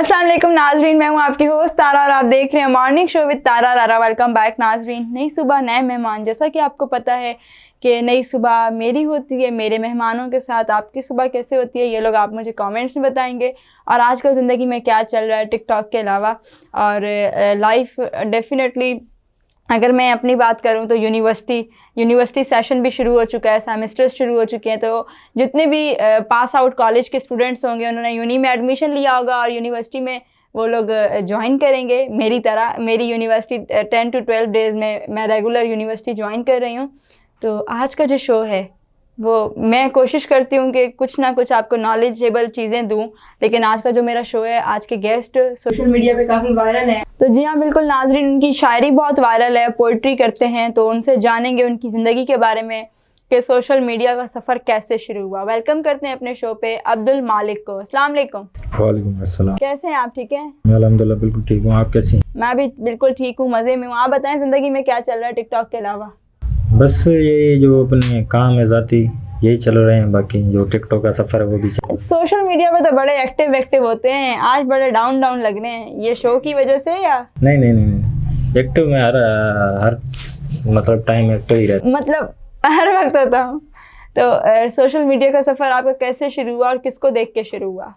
अस्सलाम वालेकुम नाजरीन, मैं हूं आपकी होस्ट तारा और आप देख रहे हैं मॉर्निंग शो विद तारा रारा। वेलकम बैक नाजरीन। नई सुबह नए मेहमान, जैसा कि आपको पता है कि नई सुबह मेरी होती है मेरे मेहमानों के साथ। आपकी सुबह कैसे होती है ये लोग आप मुझे कमेंट्स में बताएंगे, और आजकल ज़िंदगी में क्या चल रहा है टिकटॉक के अलावा। और लाइफ डेफिनेटली अगर मैं अपनी बात करूं तो यूनिवर्सिटी सेशन भी शुरू हो चुका है, सेमेस्टर्स शुरू हो चुके हैं। तो जितने भी पास आउट कॉलेज के स्टूडेंट्स होंगे उन्होंने यूनी में एडमिशन लिया होगा और यूनिवर्सिटी में वो लोग ज्वाइन करेंगे। मेरी तरह मेरी यूनिवर्सिटी 10 to 12 डेज़ में मैं रेगुलर यूनिवर्सिटी ज्वाइन कर रही हूँ। तो आज का जो शो है वो मैं कोशिश करती हूँ कि कुछ ना कुछ आपको नॉलेजेबल चीज़ें दूँ, लेकिन आज का जो मेरा शो है, आज के गेस्ट सोशल मीडिया पे काफ़ी वायरल हैं। तो जी हाँ बिल्कुल नाजरीन, उनकी शायरी बहुत वायरल है, पोइट्री करते हैं। तो उनसे जानेंगे उनकी ज़िंदगी के बारे में कि सोशल मीडिया का सफ़र कैसे शुरू हुआ। वेलकम करते हैं अपने शो पे अब्दुल मालिक को। अस्सलाम वालेकुम। वालेकुम अस्सलाम। कैसे हैं आप? ठीक हैं? मैं अल्हम्दुलिल्लाह बिल्कुल ठीक हूँ, आप कैसी हैं? मैं भी बिल्कुल ठीक हूँ, मज़े में हूँ। आप बताएं ज़िंदगी में क्या चल रहा है टिकटॉक के अलावा? बस यही जो अपने काम है ज़ाती यही चल रहे हैं, बाकी जो टिकटॉक का सफ़र है वो भी चल। सोशल मीडिया पे तो बड़े एक्टिव होते हैं, आज बड़े डाउन लग रहे हैं, ये शो की वजह से या? नहीं, एक्टिव में हर मतलब टाइम एक्टिव ही रहता, मतलब हर वक्त होता हूँ। तो सोशल मीडिया का सफ़र आपका कैसे शुरू हुआ और किसको देख के शुरू हुआ?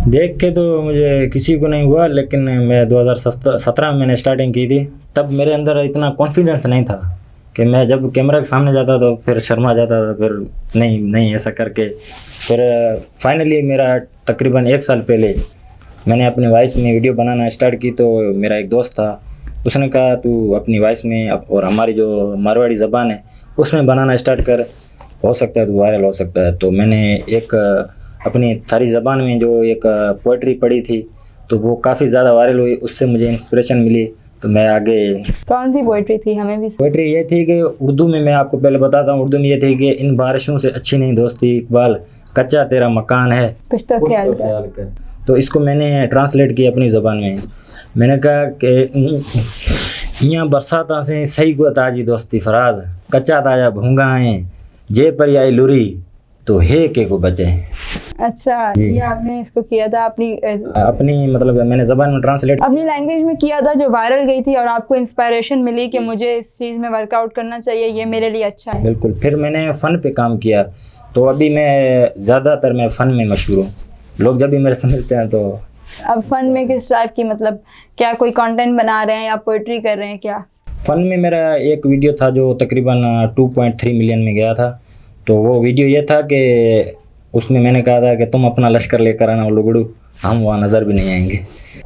देख के तो मुझे किसी को नहीं हुआ, लेकिन मैं 2017 में मैंने स्टार्टिंग की थी। तब मेरे अंदर इतना कॉन्फिडेंस नहीं था कि मैं जब कैमरा के सामने जाता तो फिर शर्मा जाता था, फिर नहीं ऐसा करके फिर फाइनली मेरा तकरीबन 1 साल पहले मैंने अपनी वॉइस में वीडियो बनाना स्टार्ट की। तो मेरा एक दोस्त था, उसने कहा तू अपनी वॉइस में और हमारी जो मारवाड़ी ज़बान है उसमें बनाना स्टार्ट कर, हो सकता है तो वायरल हो सकता है। तो मैंने एक अपनी थारी ज़बान में जो एक पोइट्री पढ़ी थी तो वो काफ़ी ज़्यादा वायरल हुई, उससे मुझे इंस्पिरेशन मिली। तो मैं आगे। कौन सी पोइट्री थी? हमें भी। पोइट्री ये थी कि उर्दू में, मैं आपको पहले बताता हूँ, उर्दू में ये थी कि इन बारिशों से अच्छी नहीं दोस्ती इकबाल, कच्चा तेरा मकान है कुछ तो ख्याल कर। तो इसको मैंने ट्रांसलेट किया अपनी ज़बान में। मैंने कहा कि यहाँ बरसात से सही को ताजी दोस्ती फराज, कच्चा ताजा भूंगा है जे पर आई लुरी तो हे के को बचे। अच्छा, ये आपने इसको किया था अपनी मतलब मैंने ज़बान में ट्रांसलेट अपनी लैंग्वेज में किया था जो वायरल गई थी, और आपको इंस्पिरेशन मिली कि मुझे इस चीज़ में वर्कआउट करना चाहिए, ये मेरे लिए अच्छा है। बिल्कुल। फिर मैंने फ़न पे काम किया, तो अभी मैं ज़्यादातर मैं फ़न में मशहूर हूँ। लोग जब भी मेरे से मिलते हैं तो। अब फ़न में किस टाइप की, मतलब क्या कोई कंटेंट बना रहे हैं या पोइट्री कर रहे हैं क्या? फ़न में मेरा एक वीडियो था जो तकरीबन 2.3 मिलियन में गया था। तो वो वीडियो ये था कि उसमें मैंने कहा था कि तुम अपना लश्कर लेकर आना लुगड़ू, हम वहाँ नज़र भी नहीं आएंगे।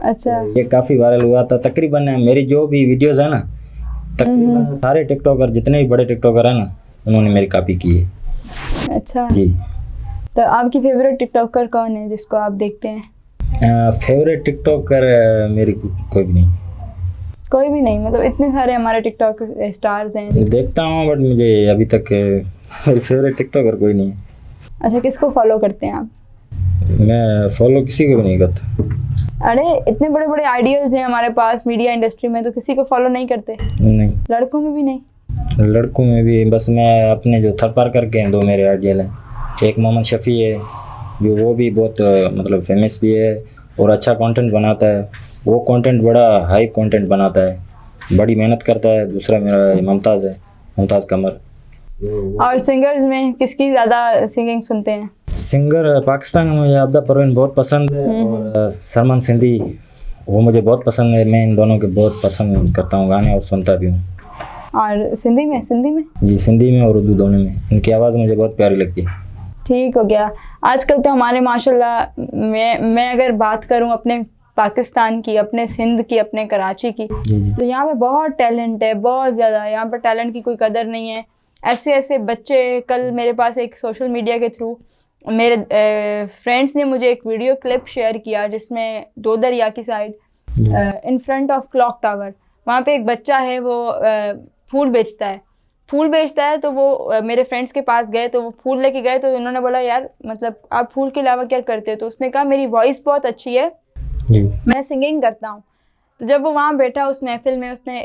अच्छा। ये काफ़ी वायरल हुआ था। तकरीबन मेरी जो भी वीडियोज़ है ना, तकरीबन सारे टिकटॉकर, जितने भी बड़े टिकटॉकर हैं ना, उन्होंने मेरी कॉपी की है। अच्छा जी। तो आपकी फेवरेट टिकटॉकर कौन है जिसको आप देखते हैं? फेवरेट टिकटॉकर मेरी कोई भी नहीं। कोई भी नहीं? मतलब इतने सारे हमारे टिकटॉक स्टार्स हैं। देखता हूँ बट मुझे अभी तक मेरी फेवरेट टिकटॉकर कोई नहीं है। अच्छा, किसको फॉलो करते हैं आप? मैं फॉलो किसी को भी नहीं करता। अरे इतने बड़े बड़े आइडियल्स हैं हमारे पास मीडिया इंडस्ट्री में, तो किसी को फॉलो नहीं करते? नहीं। लड़कों में भी नहीं? लड़कों में भी बस मैं अपने जो थर पार करके हैं, 2 मेरे आइडियल हैं। एक मोहम्मद शफ़ी है, वो भी बहुत मतलब फेमस भी है और अच्छा कंटेंट बनाता है। वो कंटेंट बड़ा हाई कंटेंट बनाता है, बड़ी मेहनत करता है। दूसरा मेरा मुमताज़ है, मुमताज़ कमर। और सिंगर्स में किसकी ज़्यादा सिंगिंग सुनते हैं? सिंगर पाकिस्तान में मुझे आबिदा परवीन बहुत पसंद है और सलमान सिंधी, वो मुझे बहुत पसंद है। मैं इन दोनों के बहुत पसंद करता हूँ गाने और सुनता भी हूँ। और सिंधी में? जी, सिंधी में और उर्दू दोनों में। इनकी आवाज़ मुझे बहुत प्यारी लगती है। ठीक हो गया। आजकल तो हमारे माशाल्लाह, मैं अगर बात करूं अपने पाकिस्तान की, अपने सिंध की, अपने कराची की, तो यहाँ पे बहुत टैलेंट है, बहुत ज़्यादा। यहाँ पर टैलेंट की कोई कदर नहीं है। ऐसे बच्चे, कल मेरे पास एक सोशल मीडिया के थ्रू मेरे फ्रेंड्स ने मुझे एक वीडियो क्लिप शेयर किया जिसमें दो दरिया की side in front of clock tower, वहाँ पे एक बच्चा है, वो फूल बेचता है। तो वो मेरे फ्रेंड्स के पास गए, तो वो फूल लेके गए। तो उन्होंने बोला यार, मतलब आप फूल के अलावा क्या करते हो? तो उसने कहा मेरी वॉइस बहुत अच्छी है, मैं सिंगिंग करता हूँ। तो जब वो वहाँ बैठा उस महफिल में, उसने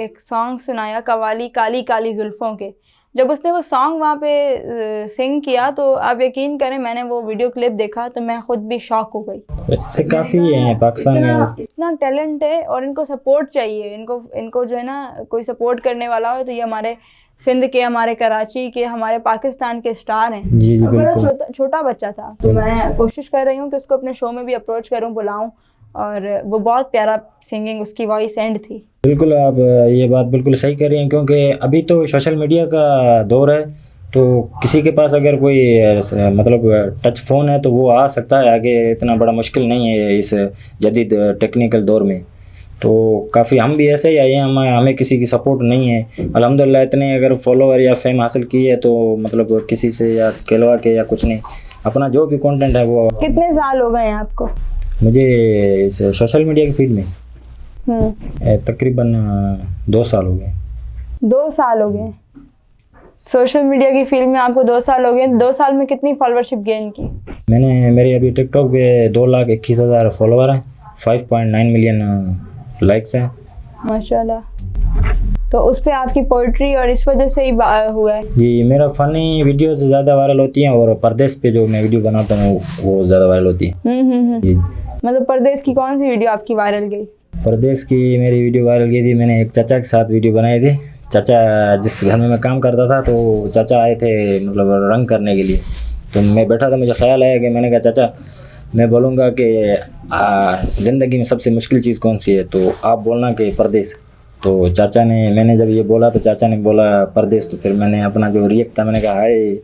एक सॉन्ग सुनाया कवाली काली काली जुल्फ़ों के। जब उसने वो सॉन्ग वहाँ पे सिंग किया तो आप यकीन करें, मैंने वो वीडियो क्लिप देखा तो मैं खुद भी शॉक हो गई। ऐसे काफ़ी हैं पाकिस्तान में। इतना टैलेंट है और इनको सपोर्ट चाहिए। इनको जो है ना कोई सपोर्ट करने वाला हो तो ये हमारे सिंध के, हमारे कराची के, हमारे पाकिस्तान के स्टार हैं। जी जी और बड़ा बिल्कुल। छोटा बच्चा था, तो मैं कोशिश कर रही हूँ कि उसको अपने शो में भी अप्रोच करूँ, बुलाऊं, और वो बहुत प्यारा सिंगिंग, उसकी वॉइस एंड थी। बिल्कुल आप ये बात बिल्कुल सही कह रही हैं, क्योंकि अभी तो सोशल मीडिया का दौर है, तो किसी के पास अगर कोई मतलब टच फ़ोन है तो वो आ सकता है आगे, इतना बड़ा मुश्किल नहीं है इस जदीद टेक्निकल दौर में। तो काफ़ी हम भी ऐसे ही आए हैं, हमें किसी की सपोर्ट नहीं है अल्हम्दुलिल्लाह। इतने अगर फॉलोअर या फेम हासिल की है तो मतलब किसी से या कहलवा के या कुछ नहीं, अपना जो भी कंटेंट है वो। कितने साल हो गए हैं आपको? मुझे इस सोशल मीडिया की फील्ड में तकरीबन 2 साल हो गए। 2 साल हो गए सोशल मीडिया की फील्ड में आपको? 2 साल हो गए। 2 साल में कितनी फॉलोअरशिप गेन की? मेरे अभी टिकटॉक पे 2,21,000 फॉलोअर हैं, 5.9 मिलियन लाइक्स हैं। माशाल्लाह। तो उस पे आपकी पोइट्री और इस वजह से ही हुआ है? जी, मेरा फ़नी वीडियोस ज़्यादा वायरल होती हैं और परदेश पे जो मैं वीडियो बनाता हूँ वो ज़्यादा वायरल होती है। जी। मतलब परदेश की कौन सी वीडियो आपकी वायरल गई? परदेश की मेरी वीडियो वायरल गई थी, मैंने एक चाचा के साथ वीडियो बनाई थी। चाचा जिस घर में मैं काम करता था तो चाचा आए थे मतलब रंग करने के लिए, तो मैं बैठा था, मुझे ख्याल आया कि मैंने कहा चाचा मैं बोलूँगा कि ज़िंदगी में सबसे मुश्किल चीज़ कौन सी है, तो आप बोलना कि परदेश। तो चाचा ने, मैंने जब ये बोला तो चाचा ने बोला परदेश, तो फिर मैंने अपना जो रिएक्ट था मैंने कहा हाय,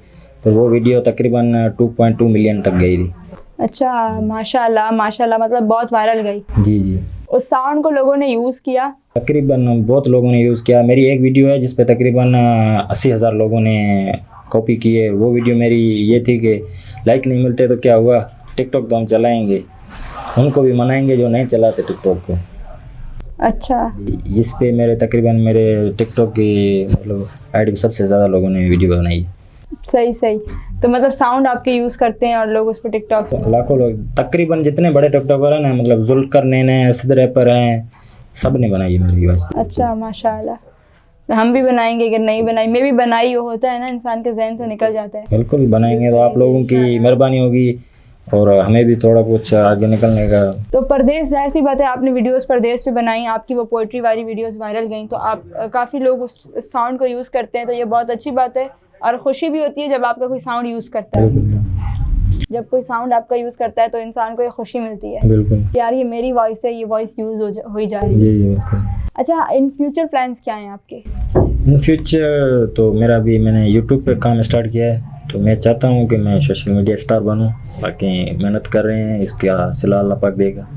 तो वो वीडियो तकरीबन 2.2 मिलियन तक गई थी। अच्छा, माशाल्लाह माशाल्लाह, मतलब बहुत वायरल गई। जी जी। उस साउंड को लोगों ने यूज़ किया? तकरीबन बहुत लोगों ने यूज़ किया। मेरी एक वीडियो है जिस पे तकरीबन 80,000 लोगों ने कॉपी की है। वो वीडियो मेरी ये थी कि लाइक नहीं मिलते तो क्या हुआ, टिकटॉक तो हम चलाएंगे, उनको भी मनाएंगे जो नहीं चलाते टिकटॉक को। अच्छा। इस पे मेरे टिकटॉक की मतलब आईडी पे सबसे ज़्यादा लोगों ने वीडियो बनाई। सही सही। तो मतलब साउंड आपके यूज़ करते हैं और लोग उस पर टिकटॉक से लाखों लोग, तकरीबन जितने बड़े टिकटॉकर हैं ना, मतलब जुल्कर नैना, सिद रैपर हैं, सब ने बनाई है मेरी वॉइस। अच्छा माशाल्लाह। तो हम भी बनाएंगे, अगर नहीं बनाई, मैं भी बनाई हो, होता है ना, इंसान के जहन से निकल जाता है। बिल्कुल बनाएंगे, तो आप लोगों की मेहरबानी होगी और हमें भी थोड़ा कुछ आगे निकलने का। तो परदेश, जाहिर सी बात है, आपने वीडियोस परदेश पे बनाई, आपकी वो पोइट्री वाली वीडियोस वायरल गई, तो आप काफ़ी लोग उस साउंड को यूज़ करते हैं, तो ये बहुत अच्छी बात है और खुशी भी होती है जब आपका कोई साउंड यूज़ करता है। जब कोई साउंड आपका यूज़ करता है तो इंसान को ये खुशी मिलती है। बिल्कुल यार, ये मेरी वॉइस है, ये वॉइस यूज़ हो ही जा रही है। जी बिल्कुल। अच्छा, इन फ्यूचर प्लान्स क्या हैं आपके? इन फ्यूचर तो मैंने यूट्यूब पे काम स्टार्ट किया है, तो मैं चाहता हूँ कि मैं सोशल मीडिया स्टार बनूँ। बाकी मेहनत कर रहे हैं, इसका सिला अल्लाह पाक देगा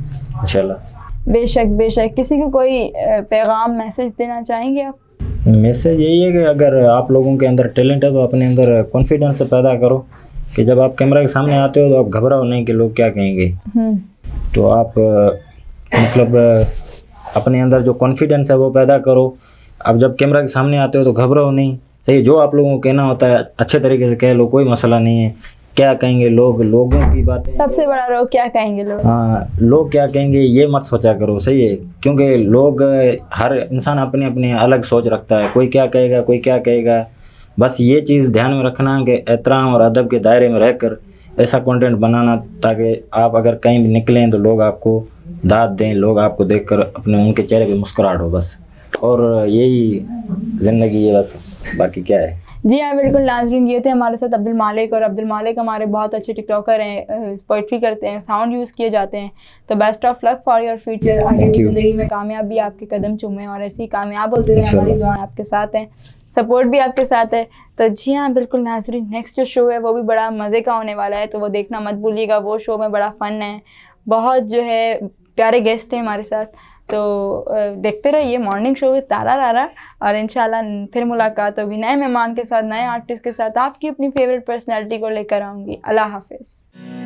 इंशाल्लाह। बेशक बेशक। किसी को कोई पैगाम, मैसेज देना चाहेंगे आप? मैसेज यही है कि अगर आप लोगों के अंदर टैलेंट है तो अपने अंदर कॉन्फिडेंस पैदा करो, कि जब आप कैमरा के सामने आते हो तो आप घबराओ नहीं कि लोग क्या कहेंगे। तो आप मतलब अपने अंदर जो कॉन्फिडेंस है वो पैदा करो। अब जब कैमरा के सामने आते हो तो घबराओ नहीं, सही, जो आप लोगों को कहना होता है अच्छे तरीके से कह लो, कोई मसला नहीं है। क्या कहेंगे लोगों की बातें, सबसे बड़ा लोग क्या कहेंगे, हाँ, लोग क्या कहेंगे ये मत सोचा करो, सही है, क्योंकि लोग, हर इंसान अपने अपने अलग सोच रखता है, कोई क्या कहेगा कोई क्या कहेगा। बस ये चीज़ ध्यान में रखना कि एहतराम और अदब के दायरे में रहकर ऐसा कंटेंट बनाना, ताकि आप अगर कहीं भी निकलें तो लोग आपको दाद दें, लोग आपको देखकर अपने उनके चेहरे पे मुस्कुराहट हो, बस। और यही ज़िंदगी है बस, बाकी क्या है। जी हाँ बिल्कुल नाज़रीन, ये थे हमारे साथ अब्दुल मालिक, और अब्दुल मालिक हमारे बहुत अच्छे टिकटॉकर हैं, पोइट्री करते हैं, साउंड यूज़ किए जाते हैं। तो best of luck for your future, आगे ज़िंदगी में कामयाबी आपके कदम चूमें और ऐसे ही कामयाब होते रहे। हमारी दुआएं आपके साथ हैं, सपोर्ट भी आपके साथ है। तो जी हाँ बिल्कुल नाज़रीन, नेक्स्ट जो शो है वो भी बड़ा मज़े का होने वाला है, तो वो देखना मत भूलिएगा। वो शो में बड़ा फ़न है, बहुत जो है प्यारे गेस्ट हैं हमारे साथ, तो देखते रहिए मॉर्निंग शो विद तारा रारा। और इंशाल्लाह फिर मुलाकात होगी नए मेहमान के साथ, नए आर्टिस्ट के साथ, आपकी अपनी फेवरेट पर्सनैलिटी को लेकर आऊँगी। अल्लाह हाफिज़।